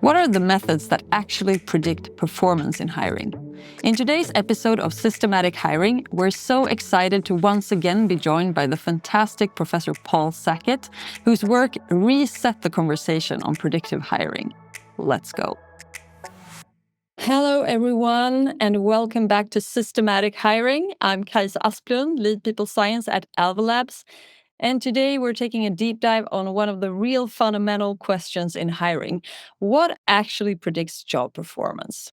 What are the methods that actually predict performance in hiring? In today's episode of Systematic Hiring, we're so excited to once again be joined by the fantastic Professor Paul Sackett, whose work reset the conversation on predictive hiring. Let's go. Hello, everyone, and welcome back to Systematic Hiring. I'm Kajsa Asplund, Lead People Science at Alva Labs. And today we're taking a deep dive on one of the real fundamental questions in hiring. What actually predicts job performance?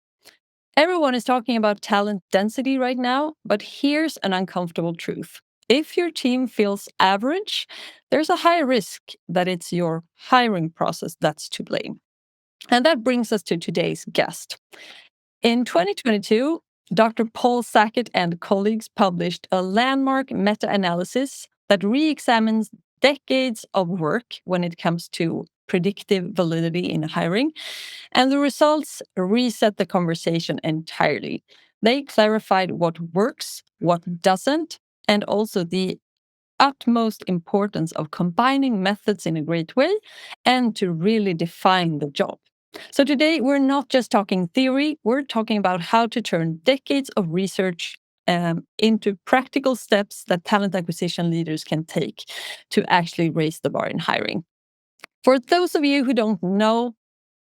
Everyone is talking about talent density right now, but here's an uncomfortable truth. If your team feels average, there's a high risk that it's your hiring process that's to blame. And that brings us to today's guest. In 2022, Dr. Paul Sackett and colleagues published a landmark meta-analysis that re-examines decades of work when it comes to predictive validity in hiring. And the results reset the conversation entirely. They clarified what works, what doesn't, and also the utmost importance of combining methods in a great way and to really define the job. So today, we're not just talking theory, we're talking about how to turn decades of research into practical steps that talent acquisition leaders can take to actually raise the bar in hiring. For those of you who don't know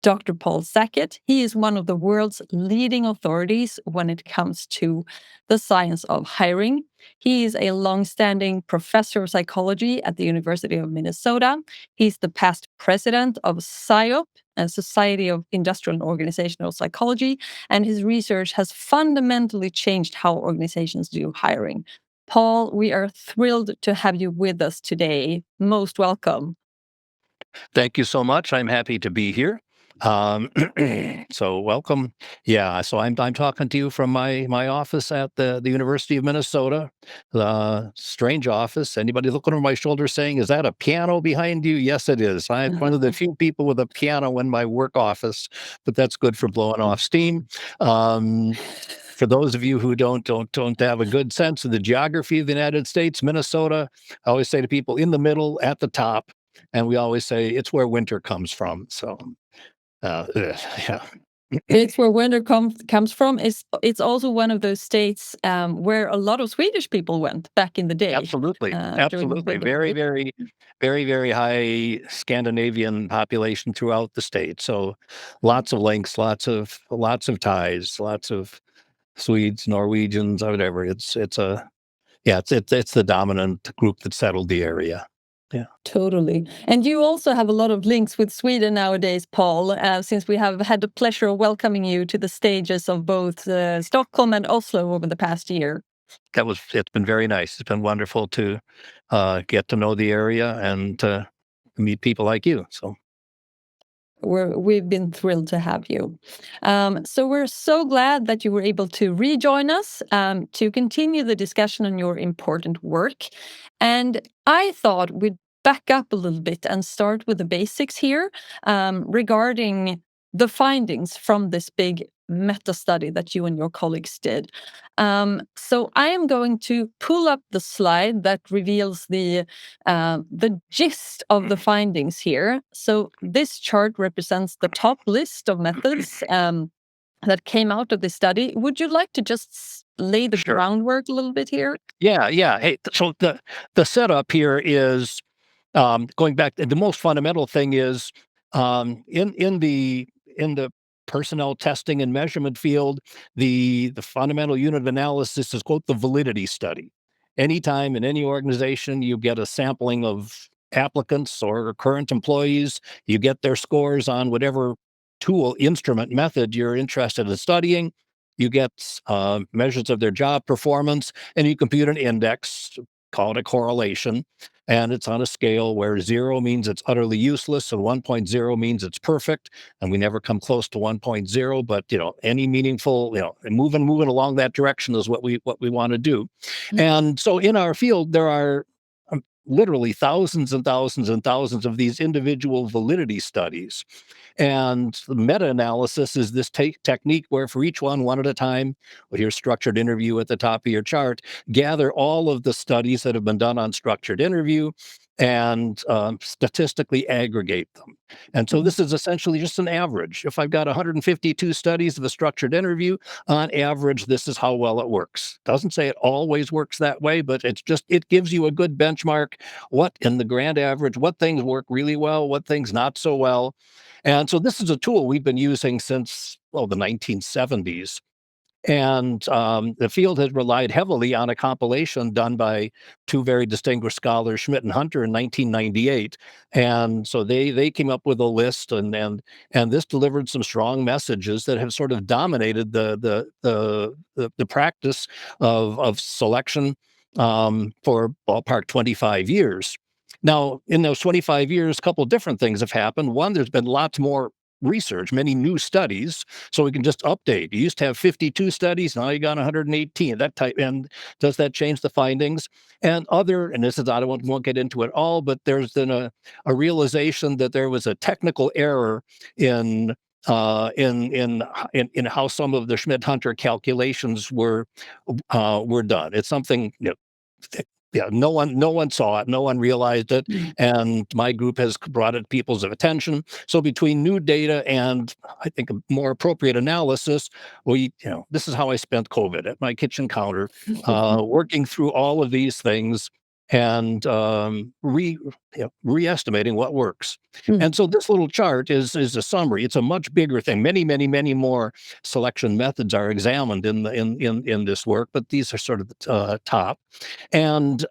Dr. Paul Sackett, he is one of the world's leading authorities when it comes to the science of hiring. He is a longstanding professor of psychology at the University of Minnesota. He's the past president of SIOP, a Society of Industrial and Organizational Psychology, and his research has fundamentally changed how organizations do hiring. Paul, we are thrilled to have you with us today. Most welcome. Thank you so much. I'm happy to be here. So welcome. Yeah, so I'm talking to you from my office at the University of Minnesota. Strange office. Anybody looking over my shoulder saying, "Is that a piano behind you?" Yes, it is. I'm one of the few people with a piano in my work office, but that's good for blowing off steam. For those of you who don't have a good sense of the geography of the United States, Minnesota, I always say to people, in the middle, at the top. And we always say it's where winter comes from. So, yeah. It's where winter comes from. It's also one of those states where a lot of Swedish people went back in the day. Absolutely. Absolutely. Very, very, very, very high Scandinavian population throughout the state. So lots of links, lots of ties, lots of Swedes, Norwegians, whatever. It's the dominant group that settled the area. Yeah, totally. And you also have a lot of links with Sweden nowadays, Paul, since we have had the pleasure of welcoming you to the stages of both Stockholm and Oslo over the past year. It's been very nice. It's been wonderful to get to know the area and to meet people like you. So we've been thrilled to have you. So we're so glad that you were able to rejoin us to continue the discussion on your important work. And I thought we'd back up a little bit and start with the basics here regarding the findings from this big meta study that you and your colleagues did. So I am going to pull up the slide that reveals the gist of the findings here. So this chart represents the top list of methods that came out of this study. Would you like to just lay the groundwork a little bit here? Yeah. Hey, so the setup here is going back. The most fundamental thing is in the personnel testing and measurement field, the fundamental unit of analysis is, quote, the validity study. Anytime in any organization you get a sampling of applicants or current employees, you get their scores on whatever tool, instrument, method you're interested in studying. You get measures of their job performance, and you compute an index, call it a correlation. And it's on a scale where 0 means it's utterly useless and 1.0 means it's perfect. And we never come close to 1.0, but any meaningful, moving along that direction is what we want to do. Mm-hmm. And so in our field, there are literally thousands and thousands and thousands of these individual validity studies. And the meta-analysis is this technique where for each one at a time, with your structured interview at the top of your chart, gather all of the studies that have been done on structured interview, and statistically aggregate them. And so this is essentially just an average. If I've got 152 studies of a structured interview, on average, this is how well it works. Doesn't say it always works that way, but it gives you a good benchmark. What in the grand average, what things work really well, what things not so well. And so this is a tool we've been using since, well, the 1970s. And the field has relied heavily on a compilation done by two very distinguished scholars, Schmidt and Hunter, in 1998. And so they came up with a list, and this delivered some strong messages that have sort of dominated the practice of selection for ballpark 25 years. Now, in those 25 years, a couple of different things have happened. One, there's been lots more research, many new studies, so we can just update. You used to have 52 studies, now you got 118. That type, and does that change the findings? And this is, I won't get into it all, but there's been a realization that there was a technical error in how some of the Schmidt-Hunter calculations were done. It's something, yeah, no one saw it, no one realized it, and my group has brought it to people's attention. So between new data and I think a more appropriate analysis, this is how I spent COVID at my kitchen counter, working through all of these things and re-estimating what works. And so this little chart is a summary. It's a much bigger thing. Many, many, many more selection methods are examined in this work, but these are sort of the top. And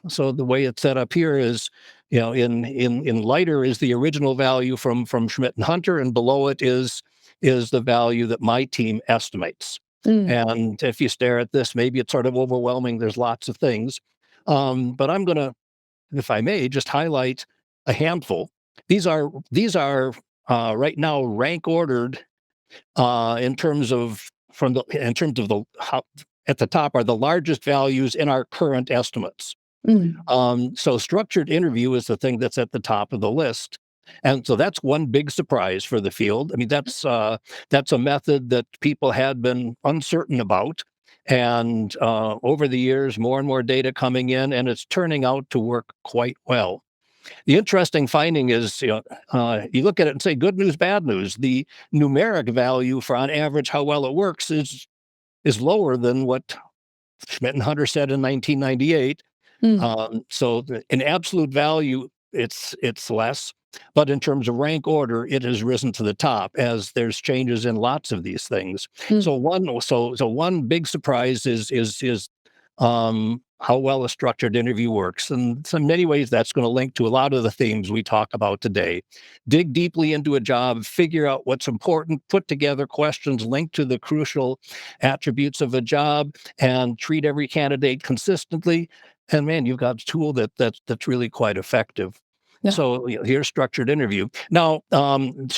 so the way it's set up here is, in lighter is the original value from Schmidt and Hunter, and below it is the value that my team estimates. And if you stare at this, maybe it's sort of overwhelming. There's lots of things, but I'm going to, if I may, just highlight a handful. These are right now rank ordered in terms of how at the top are the largest values in our current estimates. So structured interview is the thing that's at the top of the list. And so that's one big surprise for the field. I mean, that's a method that people had been uncertain about. And over the years, more and more data coming in, and it's turning out to work quite well. The interesting finding is, you look at it and say, good news, bad news. The numeric value for on average how well it works is lower than what Schmidt and Hunter said in 1998. So in absolute value, it's less, but in terms of rank order, it has risen to the top as there's changes in lots of these things. So one big surprise is how well a structured interview works. And so in many ways, that's going to link to a lot of the themes we talk about today. Dig deeply into a job, figure out what's important, put together questions linked to the crucial attributes of a job, and treat every candidate consistently. And man, you've got a tool that's really quite effective. Yeah. So here's structured interview. Now, the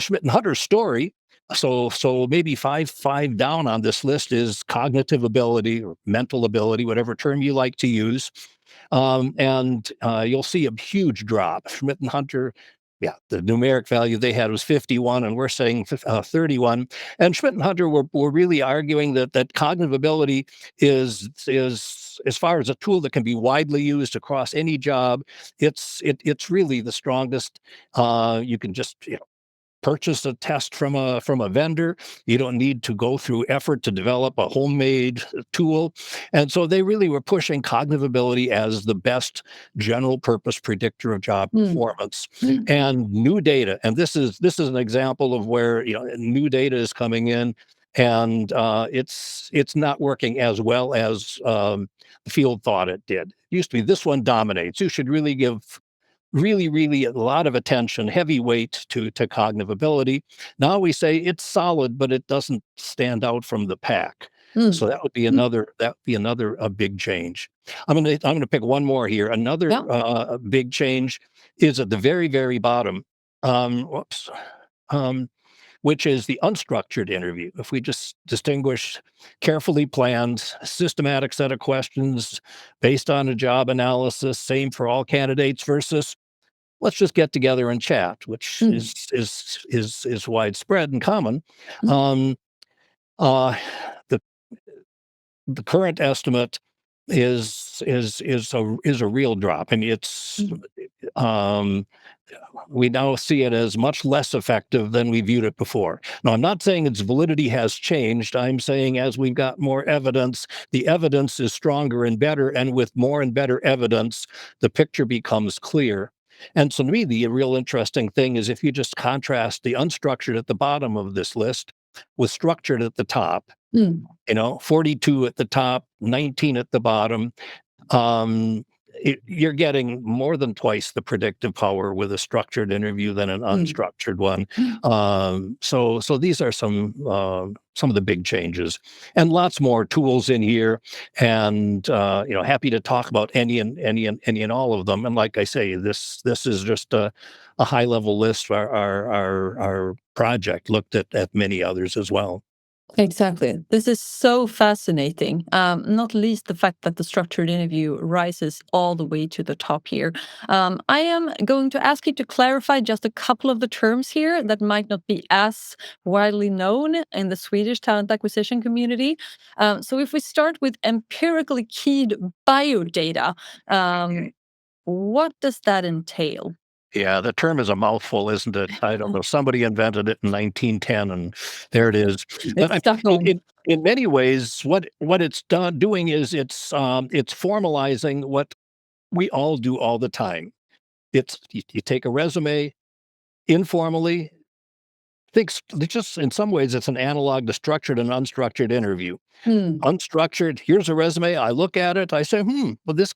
Schmidt and Hunter story. So maybe five down on this list is cognitive ability or mental ability, whatever term you like to use. And you'll see a huge drop. Schmidt and Hunter, the numeric value they had was 51, and we're saying 31. And Schmidt and Hunter were really arguing that cognitive ability is as far as a tool that can be widely used across any job, it's really the strongest. You can just purchase a test from a vendor. You don't need to go through effort to develop a homemade tool. And so they really were pushing cognitive ability as the best general purpose predictor of job performance. And new data, and this is an example of where new data is coming in, and it's not working as well as the field thought it did. It used to be this one dominates. You should really give really a lot of attention, heavy weight to cognitive ability. Now we say it's solid, but it doesn't stand out from the pack. So that would be another a big change. I'm gonna pick one more here. Another big change is at the very, very bottom. Which is the unstructured interview. If we just distinguish carefully planned, systematic set of questions based on a job analysis, same for all candidates versus let's just get together and chat, which is widespread and common. The current estimate is a real drop. And it's we now see it as much less effective than we viewed it before. Now, I'm not saying its validity has changed. I'm saying as we've got more evidence, the evidence is stronger and better. And with more and better evidence, the picture becomes clear. And so to me, the real interesting thing is if you just contrast the unstructured at the bottom of this list with structured at the top, 42 at the top, 19 at the bottom, you're getting more than twice the predictive power with a structured interview than an unstructured one. So these are some of the big changes, and lots more tools in here. And happy to talk about any and all of them. And like I say, this is just a high level list. Our project looked at many others as well. Exactly. This is so fascinating. Not least the fact that the structured interview rises all the way to the top here. I am going to ask you to clarify just a couple of the terms here that might not be as widely known in the Swedish talent acquisition community. So, if we start with empirically keyed biodata, what does that entail? Yeah, the term is a mouthful, isn't it? I don't know. Somebody invented it in 1910, and there it is. But It's stuck on. in many ways, what it's doing is it's formalizing what we all do all the time. It's you take a resume informally. Just in some ways, it's an analog to structured and unstructured interview. Unstructured, here's a resume. I look at it. I say, well, this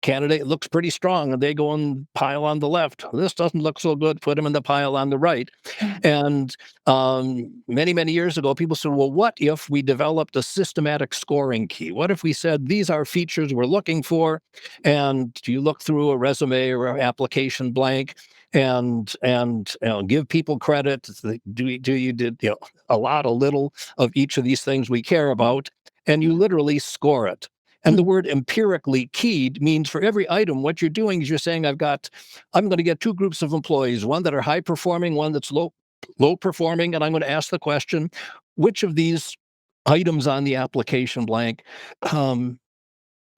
candidate looks pretty strong, and they go and pile on the left. This doesn't look so good. Put him in the pile on the right. And many years ago, people said, well, what if we developed a systematic scoring key? What if we said these are features we're looking for, and you look through a resume or an application blank, and give people credit. Do you did a lot, a little of each of these things we care about, and you literally score it. And the word empirically keyed means for every item, what you're doing is you're saying, I'm going to get two groups of employees, one that are high performing, one that's low performing, and I'm going to ask the question, which of these items on the application blank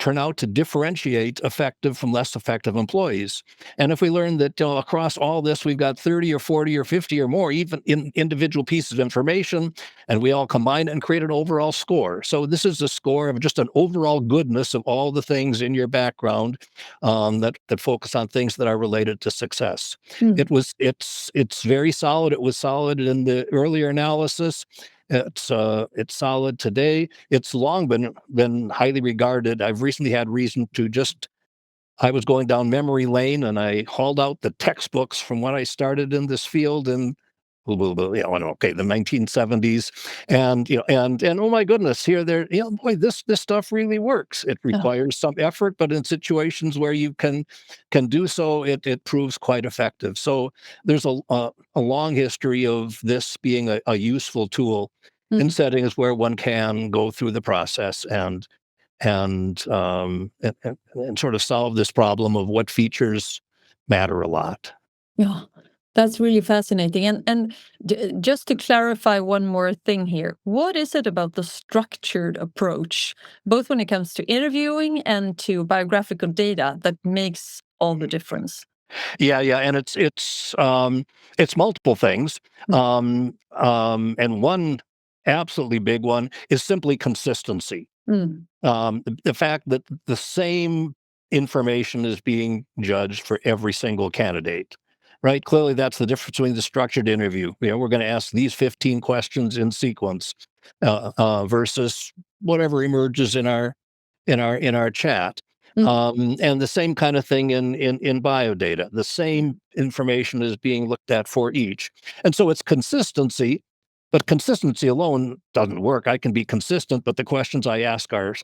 turn out to differentiate effective from less effective employees. And if we learn that across all this, we've got 30 or 40 or 50 or more, even in individual pieces of information, and we all combine and create an overall score. So this is a score of just an overall goodness of all the things in your background that focus on things that are related to success. It's very solid. It was solid in the earlier analysis. It's solid today. It's long been highly regarded. I've recently had reason to I was going down memory lane, and I hauled out the textbooks from when I started in this field in the 1970s, and oh my goodness, boy, this stuff really works. It requires some effort, but in situations where you can do so, it proves quite effective. So there's a long history of this being a useful tool in settings where one can go through the process and sort of solve this problem of what features matter a lot. Yeah, that's really fascinating. And just to clarify one more thing here, what is it about the structured approach, both when it comes to interviewing and to biographical data, that makes all the difference? Yeah, and it's multiple things, and one absolutely big one is simply consistency. The fact that the same information is being judged for every single candidate, right? Clearly, that's the difference between the structured interview. We're going to ask these 15 questions in sequence versus whatever emerges in our chat. And the same kind of thing in biodata. The same information is being looked at for each. And so it's consistency, but consistency alone doesn't work. I can be consistent, but the questions I ask are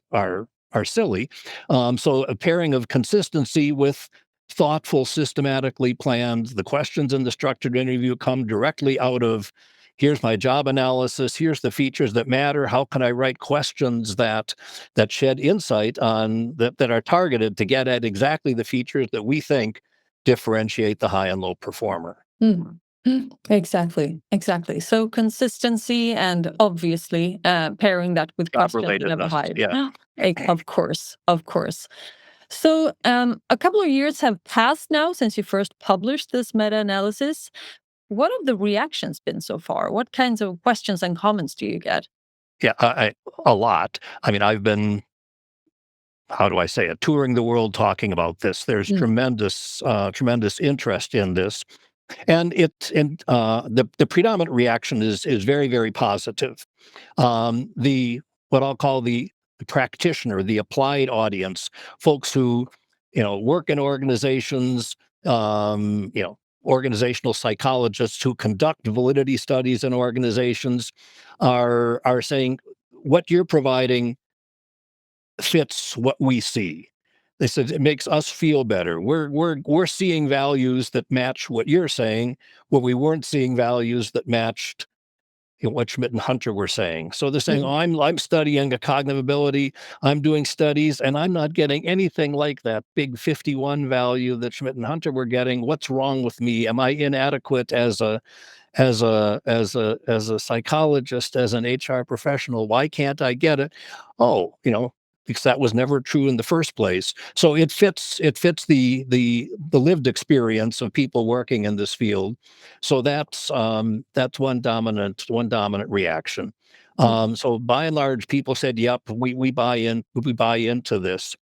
silly. So a pairing of consistency with thoughtful, systematically planned. The questions in the structured interview come directly out of, here's my job analysis, here's the features that matter. How can I write questions that shed insight on that are targeted to get at exactly the features that we think differentiate the high and low performer? Exactly. So consistency and obviously pairing that with Job questions you never relatedness. hide. Yeah. Of course. So a couple of years have passed now since you first published this meta-analysis. What have the reactions been so far? What kinds of questions and comments do you get? Yeah. A lot. I mean, I've been, how do I say it, touring the world talking about this. There's Mm, tremendous interest in this. And the predominant reaction is very, very positive. The what I'll call the practitioner, the applied audience, folks who work in organizations, organizational psychologists who conduct validity studies in organizations, are saying what you're providing fits what we see. They said it makes us feel better. We're seeing values that match what you're saying, where we weren't seeing values that matched what Schmidt and Hunter were saying. So they're saying, mm, "Oh, I'm studying a cognitive ability. I'm doing studies, and I'm not getting anything like that big 51 value that Schmidt and Hunter were getting. What's wrong with me? Am I inadequate as a psychologist, as an HR professional? Why can't I get it? Oh, because that was never true in the first place. So it fits the lived experience of people working in this field. So that's one dominant reaction. mm, So by and large, people said, "Yep, we buy in. We buy into this."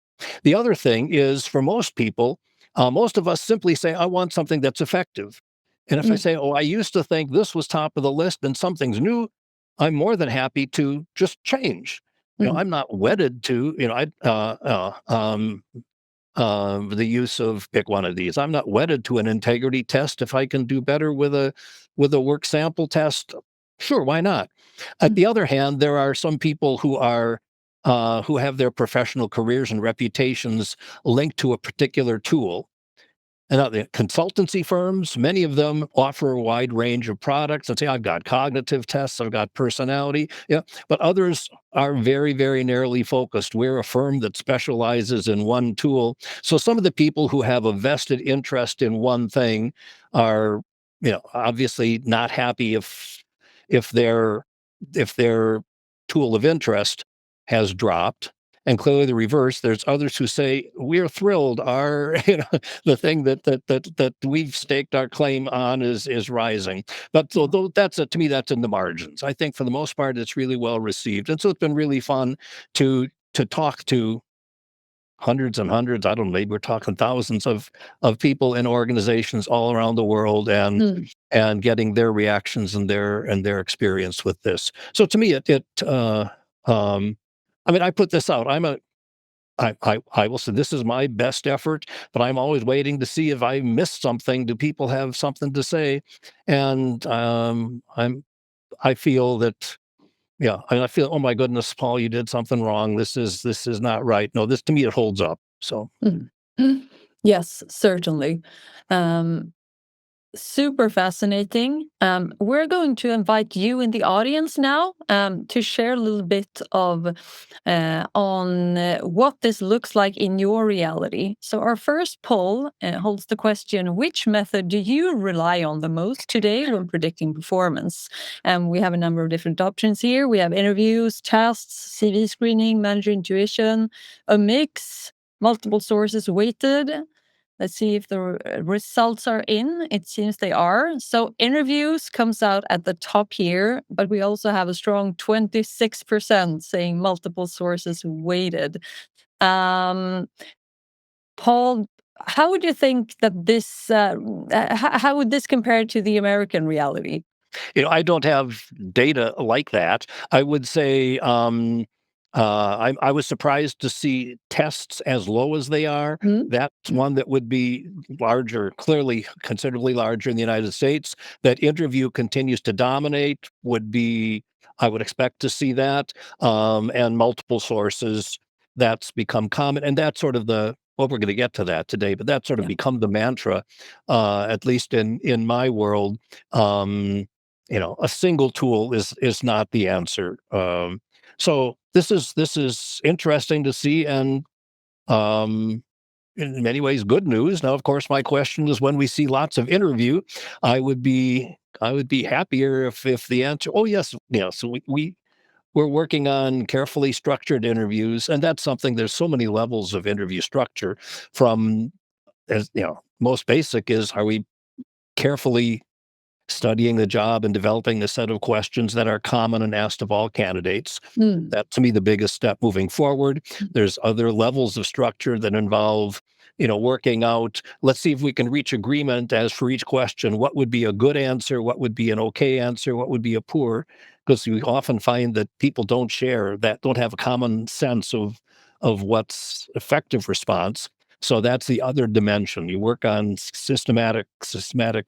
The other thing is, for most people, most of us simply say, "I want something that's effective." And if I mm, say, "Oh, I used to think this was top of the list and something's new," I'm more than happy to just change. mm. I'm not wedded to, the use of pick one of these. I'm not wedded to an integrity test. If I can do better with a work sample test, sure, why not? At Mm. the other hand, there are some people who have their professional careers and reputations linked to a particular tool. And now the consultancy firms, many of them offer a wide range of products and say, I've got cognitive tests, I've got personality. Yeah. But others are very, very narrowly focused. We're a firm that specializes in one tool. So some of the people who have a vested interest in one thing are, obviously not happy if their if their tool of interest has dropped. And clearly the reverse, there's others who say, we're thrilled. Our, the thing that we've staked our claim on is rising. But so though to me, that's in the margins. I think for the most part, it's really well received. And so it's been really fun to talk to hundreds and hundreds, I don't know, maybe we're talking thousands of people in organizations all around the world Mm. and getting their reactions and their experience with this. So to me, um, I mean, I put this out. I will say this is my best effort, but I'm always waiting to see if I missed something. Do people have something to say? And I feel that, yeah, I feel, oh my goodness, Paul, you did something wrong. This is not right. No, this to me it holds up. So Mm. Mm. Yes, certainly. Um, Super fascinating. We're going to invite you in the audience now to share a little bit of on what this looks like in your reality. So our first poll holds the question: which method do you rely on the most today when predicting performance? And we have a number of different options here. We have interviews, tests, CV screening, manager intuition, a mix, multiple sources weighted. Let's see if the results are in. It seems they are. So interviews comes out at the top here, but we also have a strong 26% saying multiple sources weighted. Um, Paul, how would you think that this, how would this compare to the American reality? I don't have data like that. I would say I was surprised to see tests as low as they are. Hmm? That's one that would be larger, clearly considerably larger in the United States. That interview continues to dominate would be, I would expect to see that, and multiple sources. That's become common, and that's sort of well, we're going to get to that today, but that's sort of Yeah. become the mantra, at least in my world. Um, a single tool is not the answer. So this is interesting to see, and um, in many ways good news. Now, of course, my question is, when we see lots of interview, I would be happier if the answer, oh yes, so we're working on carefully structured interviews, and that's something. There's so many levels of interview structure. From, as most basic is, are we carefully studying the job and developing a set of questions that are common and asked of all candidates? That, to me, the biggest step moving forward. There's other levels of structure that involve, working out, let's see if we can reach agreement as for each question. What would be a good answer? What would be an okay answer? What would be a poor? Because we often find that people don't have a common sense of what's effective response. So that's the other dimension. You work on systematic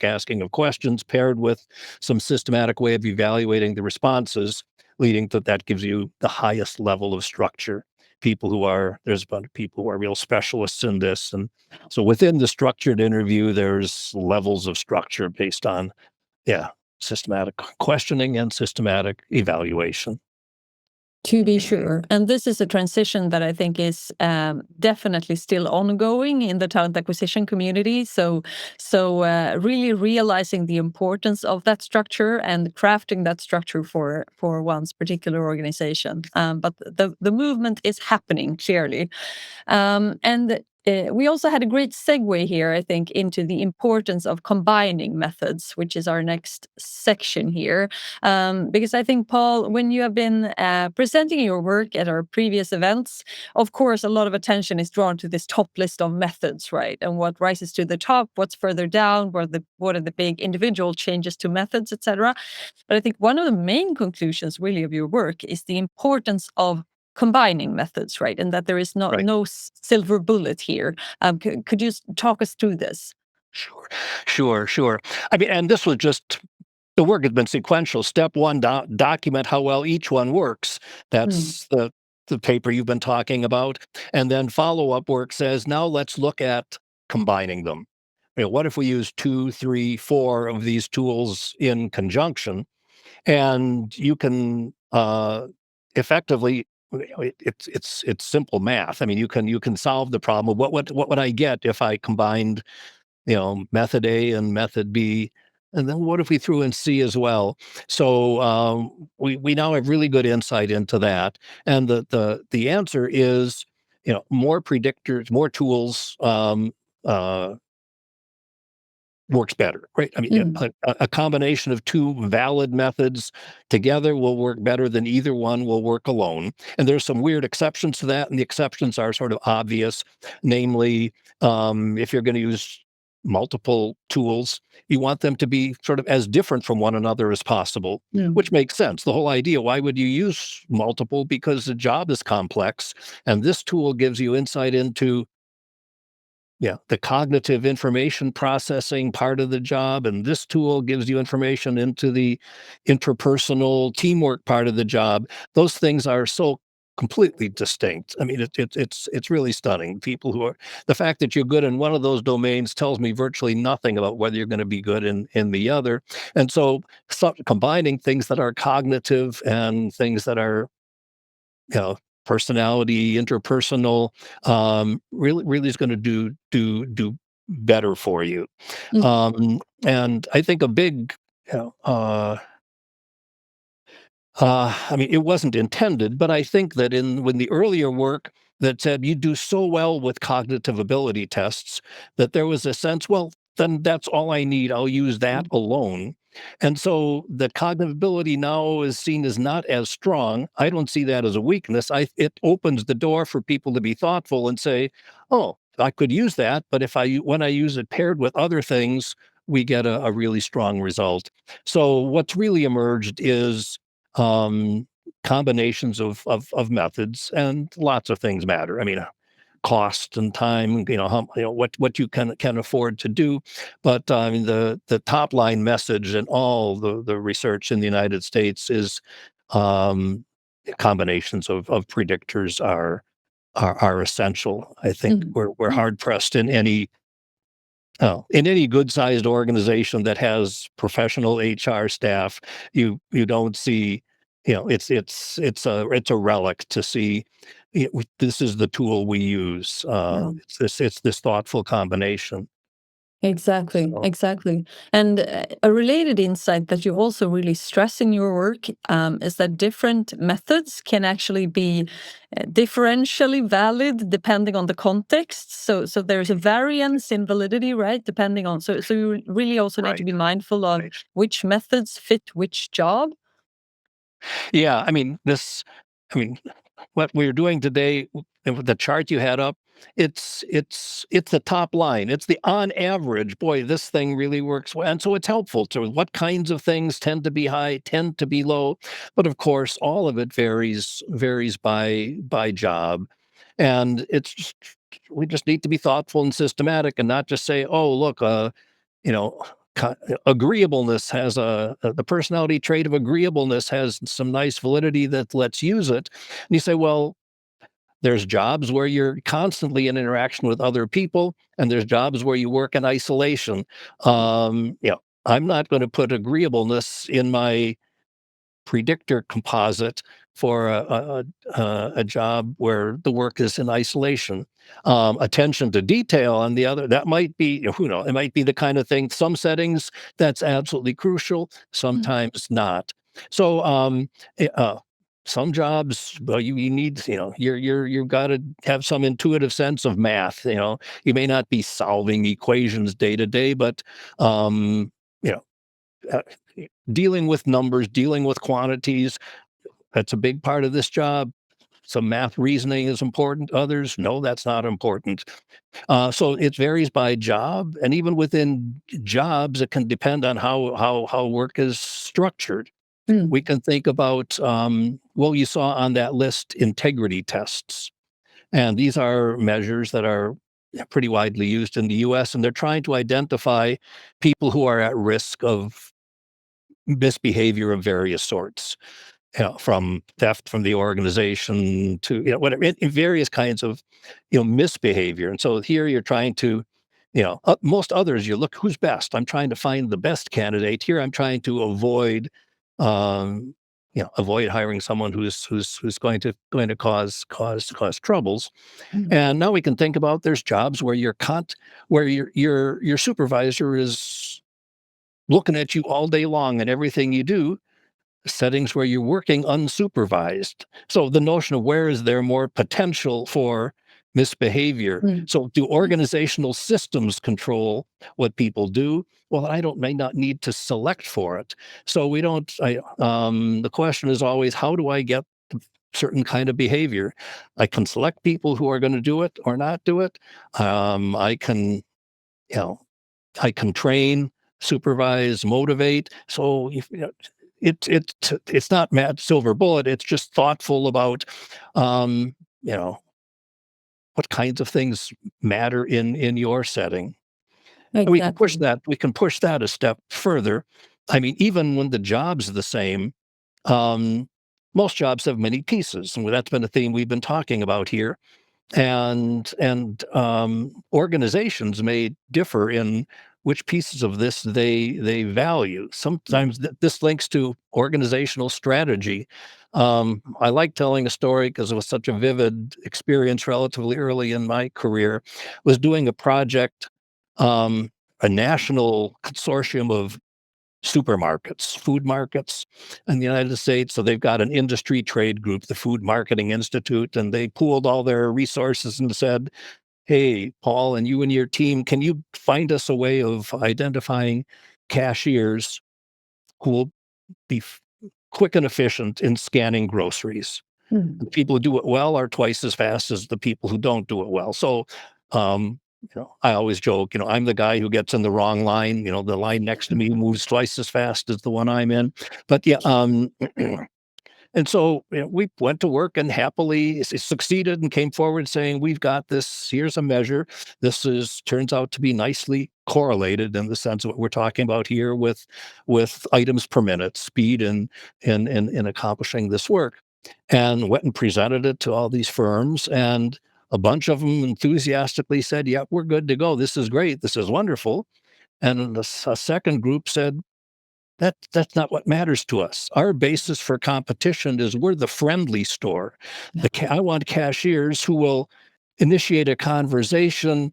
asking of questions paired with some systematic way of evaluating the responses, leading to that gives you the highest level of structure. There's a bunch of people who are real specialists in this. And so within the structured interview, there's levels of structure based on, systematic questioning and systematic evaluation. To be sure. And this is a transition that I think is definitely still ongoing in the talent acquisition community. So really realizing the importance of that structure and crafting that structure for one's particular organization. But the movement is happening clearly. And we also had a great segue here, I think, into the importance of combining methods, which is our next section here. Because I think, Paul, when you have been presenting your work at our previous events, of course, a lot of attention is drawn to this top list of methods, right? And what rises to the top, what's further down, what are the big individual changes to methods, etc. But I think one of the main conclusions, really, of your work is the importance of combining methods, right? And that there is Right. no silver bullet here. Could you talk us through this? Sure. I mean, and this was just, the work has been sequential. Step one, document how well each one works. That's the paper you've been talking about. And then follow-up work says, now let's look at combining them. What if we use 2, 3, 4 of these tools in conjunction? And you can effectively, it's simple math. I mean, you can solve the problem of what would I get if I combined, method A and method B, and then what if we threw in C as well? So we now have really good insight into that, and the answer is, more predictors, more tools. Works better, right? I mean, a combination of two valid methods together will work better than either one will work alone. And there's some weird exceptions to that, and the exceptions are sort of obvious. Namely, if you're going to use multiple tools, you want them to be sort of as different from one another as possible, which makes sense. The whole idea, why would you use multiple? Because the job is complex, and this tool gives you insight into the cognitive information processing part of the job, and this tool gives you information into the interpersonal teamwork part of the job. Those things are so completely distinct. I mean, it's really stunning. The fact that you're good in one of those domains tells me virtually nothing about whether you're going to be good in the other. And so combining things that are cognitive and things that are, personality, interpersonal, really is going to do better for you. And I think a big, I mean, it wasn't intended, but I think that when the earlier work that said you do so well with cognitive ability tests, that there was a sense, well, then that's all I need. I'll use that alone. And so the cognitive ability now is seen as not as strong. I don't see that as a weakness. It opens the door for people to be thoughtful and say, oh, I could use that, but when I use it paired with other things, we get a really strong result. So what's really emerged is combinations of methods, and lots of things matter. I mean, cost and time, what you can afford to do. But I mean, the top line message in all the research in the United States is combinations of predictors are essential. I think we're hard pressed in any good-sized organization that has professional HR staff, you don't see, it's a relic to see. This is the tool we use. Yeah. It's this thoughtful combination. Exactly, So exactly. And a related insight that you also really stress in your work is that different methods can actually be differentially valid depending on the context. So there's a variance in validity, right? Depending on so you really also need to right, be mindful of right. which methods fit which job. Yeah, I mean, what we're doing today and with the chart you had up, it's the top line. It's the on average, boy, this thing really works well. And so it's helpful to what kinds of things tend to be high, tend to be low. But of course, all of it varies by job. And we just need to be thoughtful and systematic and not just say, oh, look, you know, agreeableness has the personality trait of agreeableness has some nice validity that let's use it. And you say, well, there's jobs where you're constantly in interaction with other people, and there's jobs where you work in isolation. I'm not going to put agreeableness in my predictor composite for a job where the work is in isolation. Attention to detail on the other, that might be, who knows, it might be the kind of thing, some settings that's absolutely crucial, Mm. sometimes not. So some jobs, well, you need, you've got to have some intuitive sense of math. You may not be solving equations day to day, but you know, uh, dealing with numbers, dealing with quantities, that's a big part of this job. Some math reasoning is important. Others, no, that's not important. So it varies by job, and even within jobs, it can depend on how work is structured. Mm. We can think about well, you saw on that list integrity tests, and these are measures that are pretty widely used in the U.S. and they're trying to identify people who are at risk of misbehavior of various sorts, from theft from the organization to whatever, in various kinds of misbehavior. And so here you're trying to, most others you look who's best. I'm trying to find the best candidate. Here I'm trying to um, avoid hiring someone who's going to cause troubles. Mm. And now we can think about there's jobs where your supervisor is looking at you all day long and everything you do, settings where you're working unsupervised. So the notion of where is there more potential for misbehavior? Mm. So do organizational systems control what people do? Well, may not need to select for it. So we don't. The question is always, how do I get the certain kind of behavior? I can select people who are going to do it or not do it. I can, you know, I can train, supervise, motivate. So it's not mad silver bullet. It's just thoughtful about um, you know what kinds of things matter in your setting. And we can push Exactly. that. We can push that a step further. I mean, even when the job's the same, um, most jobs have many pieces, and that's been a theme we've been talking about here. And organizations may differ in which pieces of this they value. Sometimes this links to organizational strategy. I like telling a story because it was such a vivid experience relatively early in my career. Was doing a project, a national consortium of supermarkets, food markets in the United States. So they've got an industry trade group, the Food Marketing Institute, and they pooled all their resources and said, hey, Paul, and you and your team, can you find us a way of identifying cashiers who will be quick and efficient in scanning groceries? Mm. The people who do it well are twice as fast as the people who don't do it well. So, I always joke, I'm the guy who gets in the wrong line. The line next to me moves twice as fast as the one I'm in. But yeah, and so we went to work and happily succeeded and came forward saying, we've got this, here's a measure. This turns out to be nicely correlated in the sense of what we're talking about here with items per minute, speed in accomplishing this work. And went and presented it to all these firms, and a bunch of them enthusiastically said, yeah, we're good to go. This is great. This is wonderful. And a second group said, That's not what matters to us. Our basis for competition is we're the friendly store. I want cashiers who will initiate a conversation.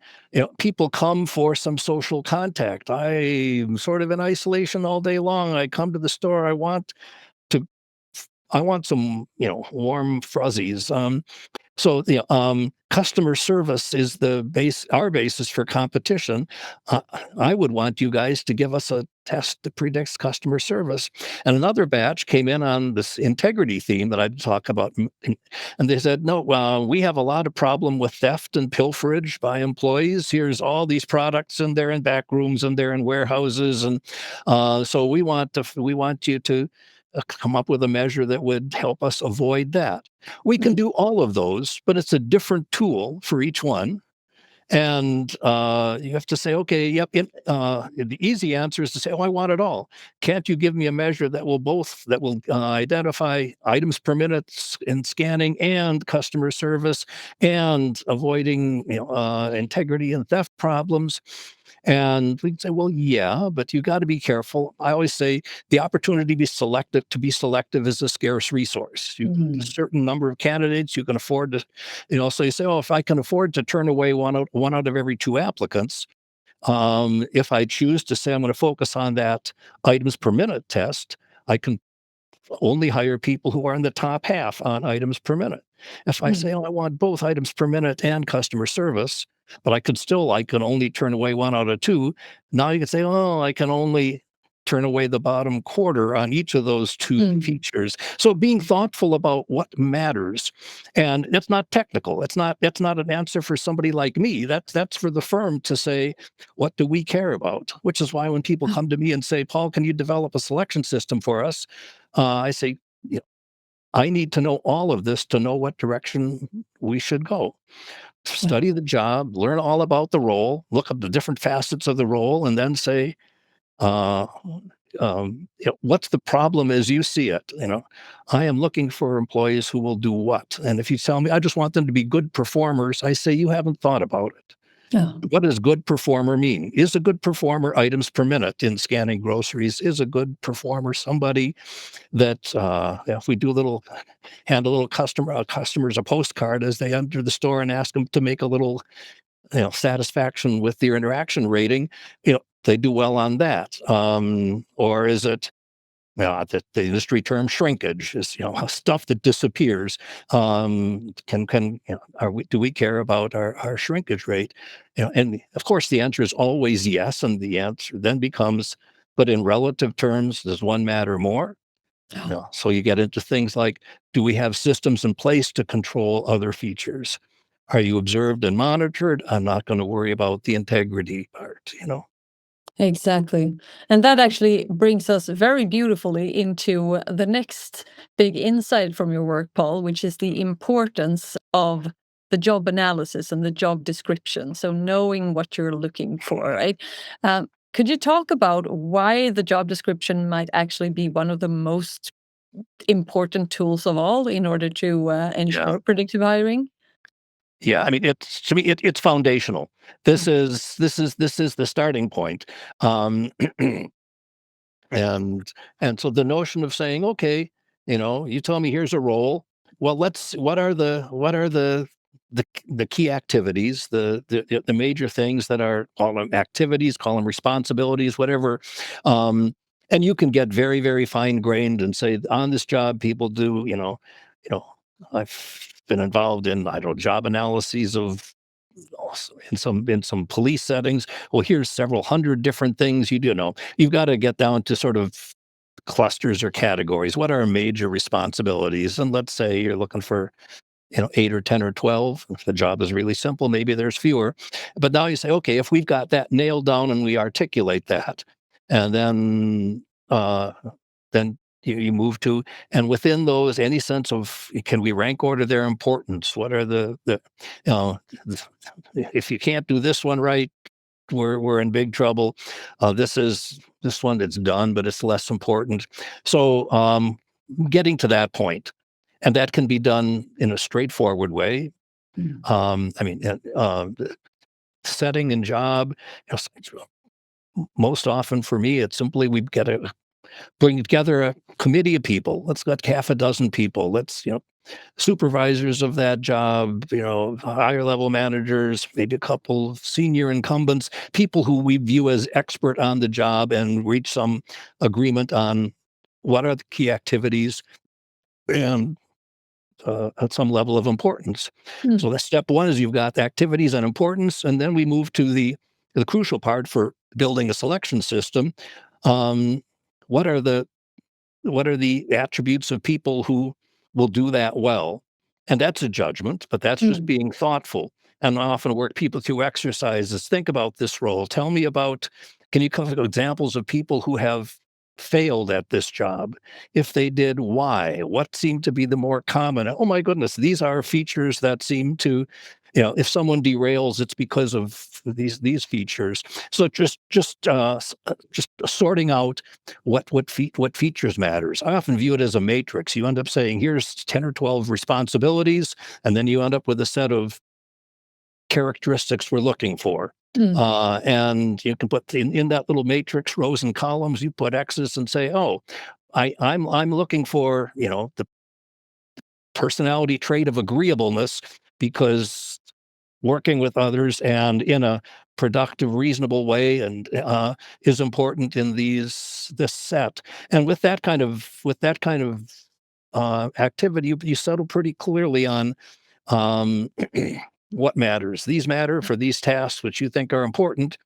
People come for some social contact. I'm sort of in isolation all day long. I come to the store. To, I want some, warm fuzzies. So the customer service is our basis for competition. I would want you guys to give us a test that predicts customer service. And another batch came in on this integrity theme that I'd talk about, and they said, no, we have a lot of problem with theft and pilferage by employees. Here's all these products, and they're in back rooms, and they're in warehouses, and so we want you to come up with a measure that would help us avoid that. We can do all of those, but it's a different tool for each one. And you have to say, okay, yep. The easy answer is to say, oh, I want it all. Can't you give me a measure that will identify items per minute in scanning and customer service and avoiding integrity and theft problems? And we can say, well, yeah, but you got to be careful. I always say the opportunity to be selective is a scarce resource. A certain number of candidates you can afford to, so you say, oh, if I can afford to turn away one out of every two applicants, if I choose to say I'm going to focus on that items per minute test, I can only hire people who are in the top half on items per minute. If I say, oh, I want both items per minute and customer service, but I can only turn away one out of two. Now you can say, oh, I can only turn away the bottom quarter on each of those two features. So being thoughtful about what matters, and it's not technical. That's not an answer for somebody like me. That's for the firm to say, what do we care about? Which is why when people come to me and say, Paul, can you develop a selection system for us? I say, I need to know all of this to know what direction we should go. Study the job, learn all about the role, look up the different facets of the role, and then say, what's the problem as you see it? I am looking for employees who will do what? And if you tell me, I just want them to be good performers, I say, you haven't thought about it. Yeah. What does good performer mean? Is a good performer items per minute in scanning groceries? Is a good performer somebody that if we hand a little customers a postcard as they enter the store and ask them to make a little satisfaction with their interaction rating, they do well on that. Or is it the industry term shrinkage is stuff that disappears? Do we care about our shrinkage rate? And of course the answer is always yes, and the answer then becomes, but in relative terms, does one matter more? So you get into things like, do we have systems in place to control other features? Are you observed and monitored? I'm not going to worry about the integrity part, Exactly. And that actually brings us very beautifully into the next big insight from your work, Paul, which is the importance of the job analysis and the job description. So knowing what you're looking for, right? Could you talk about why the job description might actually be one of the most important tools of all in order to ensure predictive hiring? Yeah, I mean, it's foundational. This is the starting point. And so the notion of saying, okay, you tell me here's a role. Well, what are the key activities, the major things that are, call them activities, call them responsibilities, whatever. And you can get very, very fine grained and say on this job, people do, I've been involved in, job analyses of in some police settings. Well, here's several hundred different things you do know. You've got to get down to sort of clusters or categories. What are major responsibilities? And let's say you're looking for 8 or 10 or 12. If the job is really simple, maybe there's fewer. But now you say, okay, if we've got that nailed down and we articulate that, and then you move to, and within those, any sense of, can we rank order their importance? What are if you can't do this one right, we're in big trouble. This one that's done, but it's less important. So getting to that point, and that can be done in a straightforward way. Setting and job, most often for me, it's simply we get bring together a committee of people. Let's get half a dozen people. Let's, supervisors of that job, higher level managers, maybe a couple of senior incumbents, people who we view as expert on the job, and reach some agreement on what are the key activities and at some level of importance. Mm. So that's step one, is you've got activities and importance, and then we move to the crucial part for building a selection system. Um, what are the attributes of people who will do that well? And that's a judgment, but that's just Mm. being thoughtful. And I often work people through exercises. Think about this role. Tell me about, can you come up with examples of people who have failed at this job? If they did, why? What seemed to be the more common? Oh my goodness, these are features that seem to, if someone derails, it's because of these features. So just sorting out what features matters. I often view it as a matrix. You end up saying, here's 10 or 12 responsibilities, and then you end up with a set of characteristics we're looking for. Mm. And you can put in that little matrix, rows and columns, you put X's and say, oh, I'm looking for, the personality trait of agreeableness, because working with others and in a productive, reasonable way, and is important in this set. And with that kind of activity, you settle pretty clearly on um, what matters. These matter for these tasks which you think are important.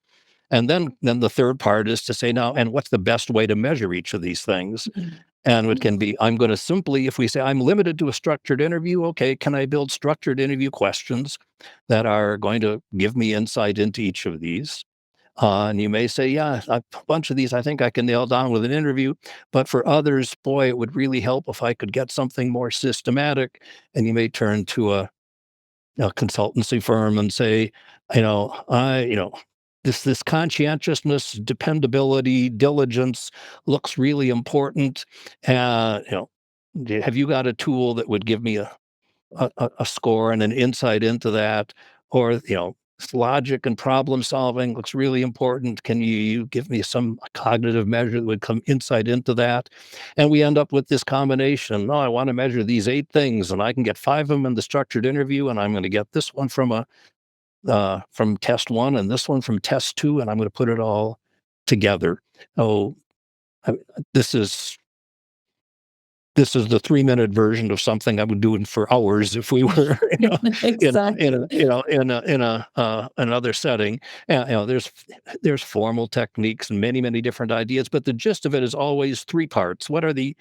And then the third part is to say, now, and what's the best way to measure each of these things? Mm. And it can be, I'm going to simply, if we say I'm limited to a structured interview, okay, can I build structured interview questions that are going to give me insight into each of these? And you may say, yeah, a bunch of these I think I can nail down with an interview. But for others, boy, it would really help if I could get something more systematic. And you may turn to a consultancy firm and say, this conscientiousness, dependability, diligence looks really important. Have you got a tool that would give me a score and an insight into that? Or, logic and problem solving looks really important. Can you give me some cognitive measure that would come insight into that? And we end up with this combination. No, I want to measure these 8 things, and I can get 5 of them in the structured interview, and I'm going to get this one from test 1 and this one from test 2, and I'm going to put it all together. Oh, I, this is this is the 3-minute version of something I would do for hours if we were, Exactly. another setting. And, there's formal techniques and many different ideas, but the gist of it is always 3 parts. What's the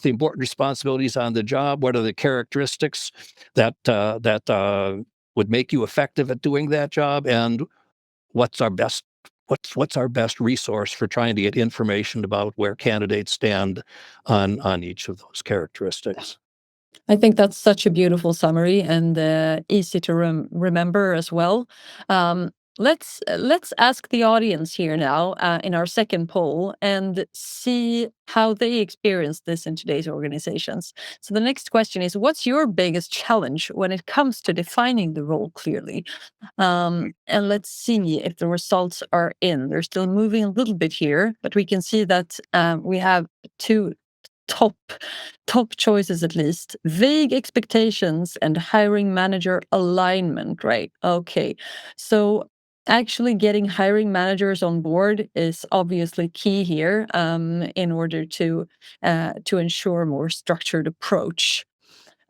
important responsibilities on the job? What are the characteristics that would make you effective at doing that job? And what's our best what's our best resource for trying to get information about where candidates stand on each of those characteristics? I think that's such a beautiful summary and easy to remember as well. Um, let's ask the audience here now in our second poll and see how they experience this in today's organizations. So the next question is, what's your biggest challenge when it comes to defining the role clearly? And let's see if the results are in. They're still moving a little bit here, but we can see that we have two top choices, at least: vague expectations and hiring manager alignment. Right, okay. So actually getting hiring managers on board is obviously key here, in order to ensure a more structured approach.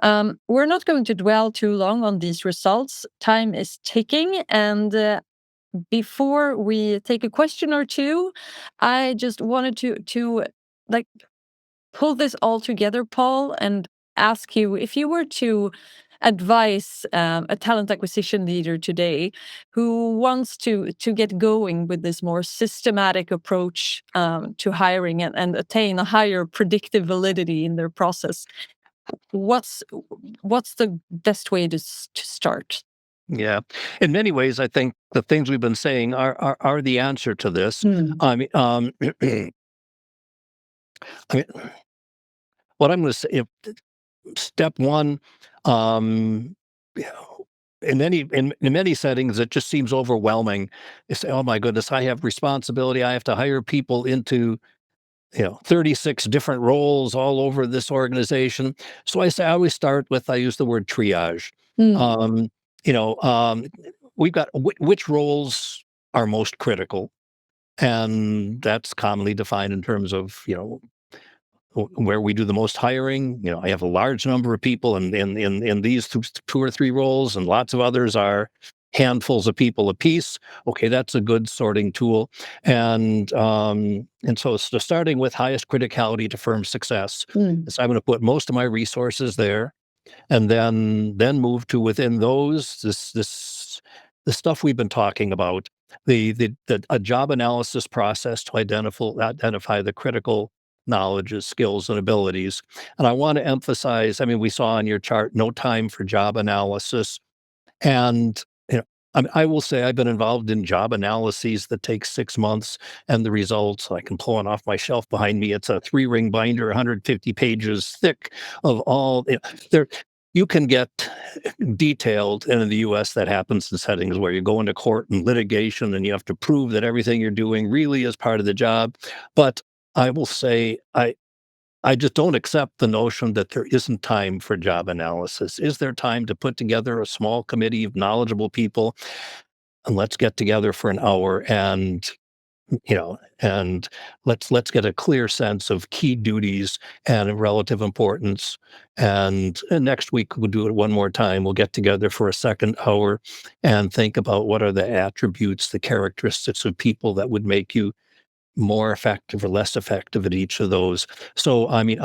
We're not going to dwell too long on these results. Time is ticking, and before we take a question or two, I just wanted to like pull this all together, Paul, and ask you, if you were to advise a talent acquisition leader today who wants to get going with this more systematic approach to hiring and attain a higher predictive validity in their process, what's the best way to start? Yeah, in many ways, I think the things we've been saying are the answer to this. Hmm. I mean, I mean, what I'm going to say, step one, um, you know, in many settings, it just seems overwhelming. You say, "Oh my goodness, I have responsibility. I have to hire people into 36 different roles all over this organization. So I always start with, I use the word triage. Mm. Um, we've got which roles are most critical, and that's commonly defined in terms of where we do the most hiring. I have a large number of people in these two or three roles, and lots of others are handfuls of people apiece. Okay, that's a good sorting tool. And so starting with highest criticality to firm success. Mm. So I'm going to put most of my resources there, and then move to within those the stuff we've been talking about, a job analysis process to identify the critical knowledges, skills, and abilities. And I want to emphasize, I mean, we saw on your chart, no time for job analysis. And I will say I've been involved in job analyses that take 6 months, and the results, I can pull one off my shelf behind me. It's a 3-ring binder, 150 pages thick of all. There, you can get detailed, and in the U.S. that happens in settings where you go into court and litigation, and you have to prove that everything you're doing really is part of the job. But I will say I just don't accept the notion that there isn't time for job analysis. Is there time to put together a small committee of knowledgeable people, and let's get together for an hour and let's get a clear sense of key duties and relative importance. And next week we'll do it one more time. We'll get together for a second hour and think about what are the attributes, the characteristics of people that would make you more effective or less effective at each of those. So, I mean,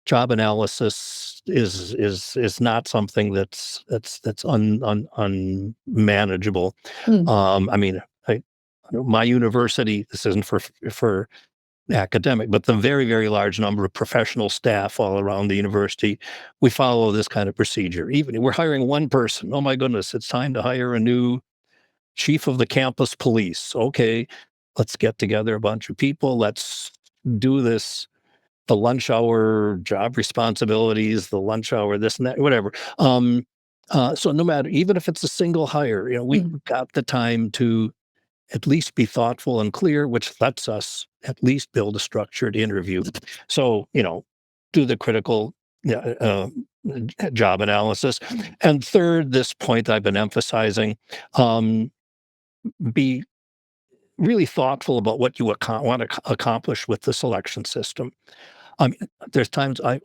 job analysis is not something that's unmanageable. Mm. I mean, my university. This isn't for academic, but the very, very large number of professional staff all around the university, we follow this kind of procedure. Even we're hiring one person. Oh my goodness, it's time to hire a new chief of the campus police. Okay, let's get together a bunch of people. Let's do this. The lunch hour job responsibilities, the lunch hour, this and that, whatever. So no matter, even if it's a single hire, we've got the time to at least be thoughtful and clear, which lets us at least build a structured interview. So, do the critical job analysis. And third, this point I've been emphasizing, be really thoughtful about what you want to accomplish with the selection system. I mean, there's times I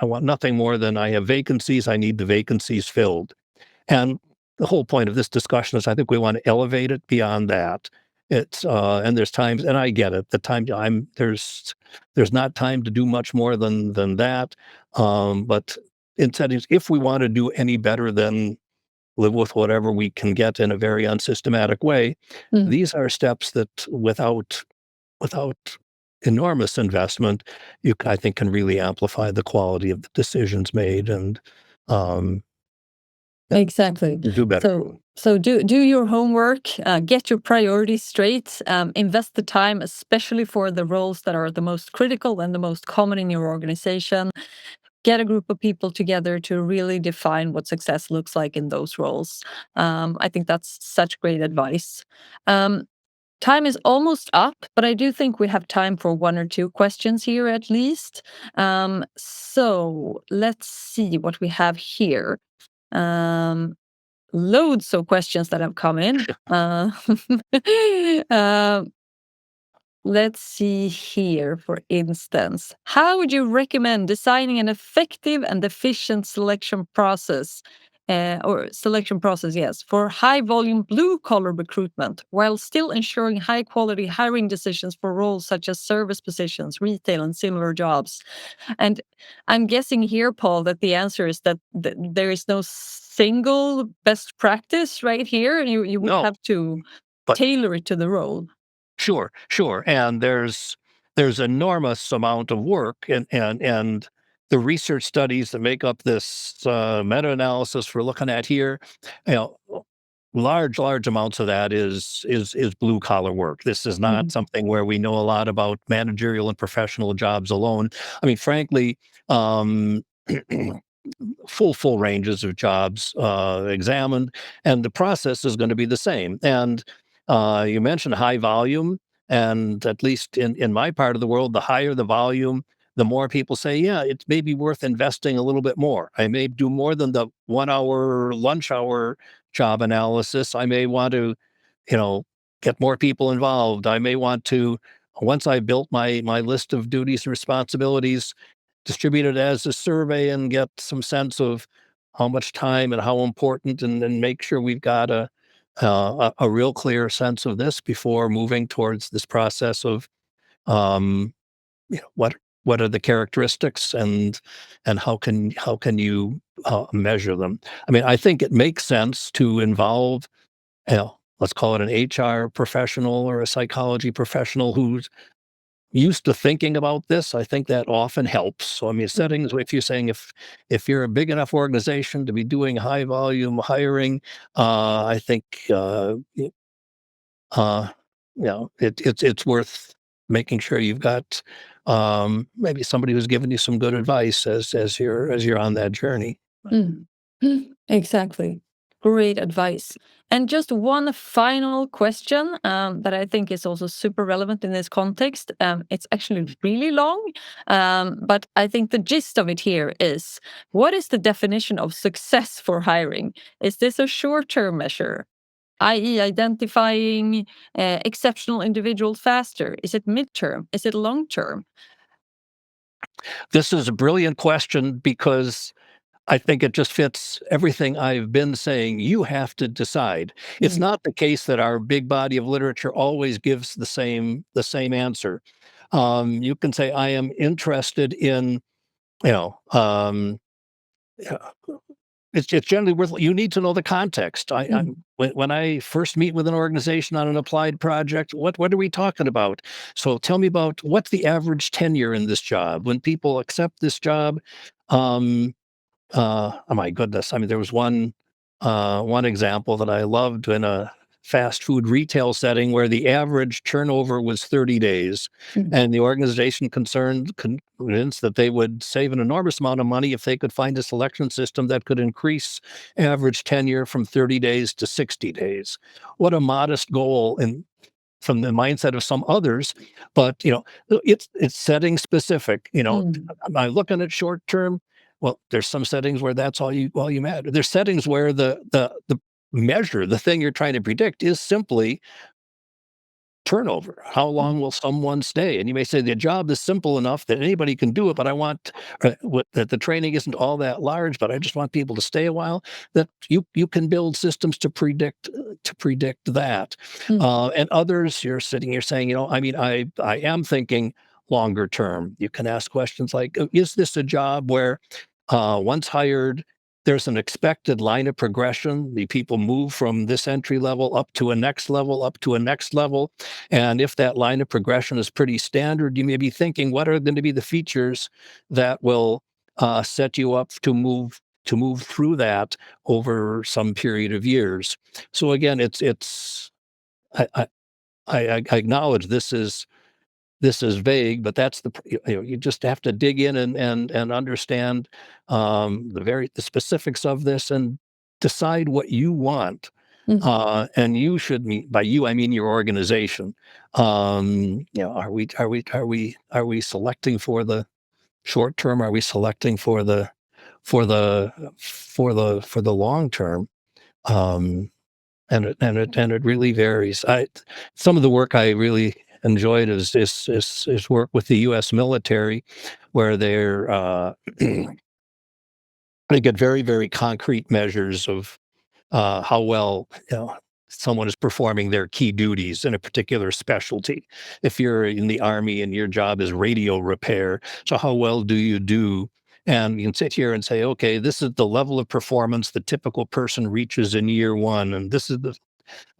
want nothing more than I have vacancies. I need the vacancies filled. And the whole point of this discussion is I think we want to elevate it beyond that. And there's times, and I get it, the time there's not time to do much more than that. But in settings, if we want to do any better than live with whatever we can get in a very unsystematic way, these are steps that without enormous investment, I think can really amplify the quality of the decisions made and Exactly. do better. So do your homework, get your priorities straight, invest the time, especially for the roles that are the most critical and the most common in your organization. Get a group of people together to really define what success looks like in those roles. I think that's such great advice. Time is almost up, but I do think we have time for one or two questions here at least. So let's see what we have here. Loads of questions that have come in. uh, Let's see here, for instance. How would you recommend designing an effective and efficient selection process, yes, for high volume blue collar recruitment while still ensuring high quality hiring decisions for roles such as service positions, retail, and similar jobs? And I'm guessing here, Paul, that the answer is that there is no single best practice right here. You would No, have to but tailor it to the role. Sure. And there's enormous amount of work and the research studies that make up this meta-analysis we're looking at here, you know, large amounts of that is blue collar work. This is not something where we know a lot about managerial and professional jobs alone. I mean, frankly, um, full ranges of jobs examined, and the process is going to be the same. And you mentioned high volume. And at least in my part of the world, the higher the volume, the more people say, yeah, it may be worth investing a little bit more. I may do more than the 1 hour lunch hour job analysis. I may want to, get more people involved. I may want to, once I built my list of duties and responsibilities, distribute it as a survey and get some sense of how much time and how important, and then make sure we've got a real clear sense of this before moving towards this process of um, what are the characteristics, and how can you measure them. I mean, I think it makes sense to involve, let's call it an HR professional or a psychology professional who's used to thinking about this. I think that often helps. So, I mean, settings, if you're saying if you're a big enough organization to be doing high volume hiring, I think uh, it's worth making sure you've got maybe somebody who's giving you some good advice as you're on that journey. Mm. Exactly. Great advice. And just one final question that I think is also super relevant in this context. It's actually really long, but I think the gist of it here is, what is the definition of success for hiring? Is this a short-term measure, i.e., identifying exceptional individuals faster? Is it midterm? Is it long-term? This is a brilliant question because I think it just fits everything I've been saying. You have to decide. It's Mm. not the case that our big body of literature always gives the same answer. You can say, I am interested in, you know, yeah, it's generally worth. You need to know the context. Mm. When I first meet with an organization on an applied project, what are we talking about? So tell me about what's the average tenure in this job. When people accept this job, um, oh my goodness. I mean, there was one example that I loved in a fast food retail setting where the average turnover was 30 days. Mm. And the organization convinced that they would save an enormous amount of money if they could find a selection system that could increase average tenure from 30 days to 60 days. What a modest goal from the mindset of some others, but it's setting specific. Mm. Am I looking at short term? Well, there's some settings where that's all you matter. There's settings where the measure, the thing you're trying to predict, is simply turnover. How long will someone stay? And you may say the job is simple enough that anybody can do it, but I want that the training isn't all that large, but I just want people to stay a while. That you can build systems to predict that. Mm. And others, you're sitting here saying, I mean, I am thinking longer term. You can ask questions like, is this a job where once hired, there's an expected line of progression. The people move from this entry level up to a next level, up to a next level. And if that line of progression is pretty standard, you may be thinking, what are going to be the features that will set you up to move through that over some period of years? So again, it's I, I, I acknowledge this is vague, but that's you just have to dig in and understand the specifics of this and decide what you want. Mm. And you should meet, by you I mean your organization. Are we selecting for the short term? Are we selecting for the long term? Um, and it really varies. Some of the work I really enjoyed is work with the U.S. military, where they get very, very concrete measures of how well someone is performing their key duties in a particular specialty. If you're in the Army and your job is radio repair, so how well do you do? And you can sit here and say, okay, this is the level of performance the typical person reaches in year one, and this is the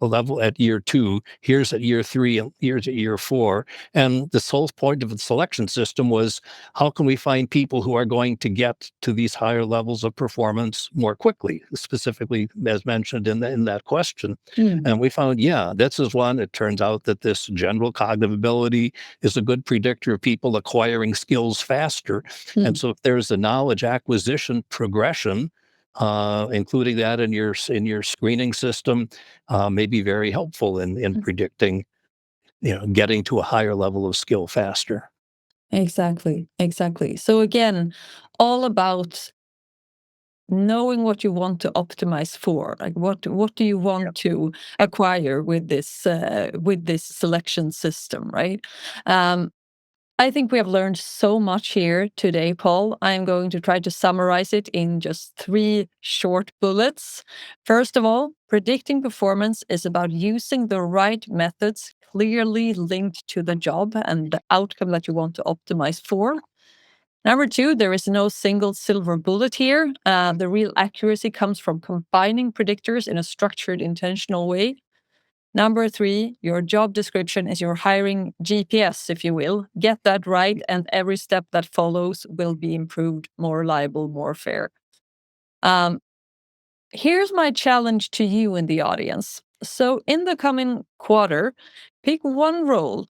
level at year two, here's at year three, and here's at year four. And the sole point of the selection system was, how can we find people who are going to get to these higher levels of performance more quickly, specifically as mentioned in that question. Mm. And we found, yeah, this is one. It turns out that this general cognitive ability is a good predictor of people acquiring skills faster. And Mm. so if there's a knowledge acquisition progression, including that in your screening system, may be very helpful in Mm. predicting getting to a higher level of skill faster. Exactly. So again, all about knowing what you want to optimize for. Like what do you want to acquire with this selection system, right? I think we have learned so much here today, Paul. I'm going to try to summarize it in just 3 short bullets. First of all, predicting performance is about using the right methods clearly linked to the job and the outcome that you want to optimize for. Number 2, there is no single silver bullet here. The real accuracy comes from combining predictors in a structured, intentional way. Number 3, your job description is your hiring GPS, if you will. Get that right, and every step that follows will be improved, more reliable, more fair. Here's my challenge to you in the audience. So in the coming quarter, pick one role.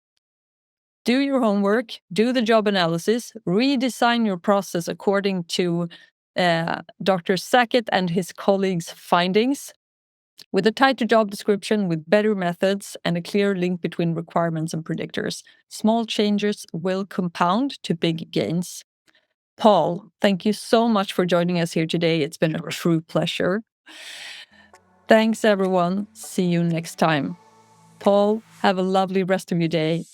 Do your homework, do the job analysis, redesign your process according to Dr. Sackett and his colleagues' findings, with a tighter job description, with better methods, and a clear link between requirements and predictors. Small changes will compound to big gains. Paul, thank you so much for joining us here today. It's been a true pleasure. Thanks, everyone. See you next time. Paul, have a lovely rest of your day.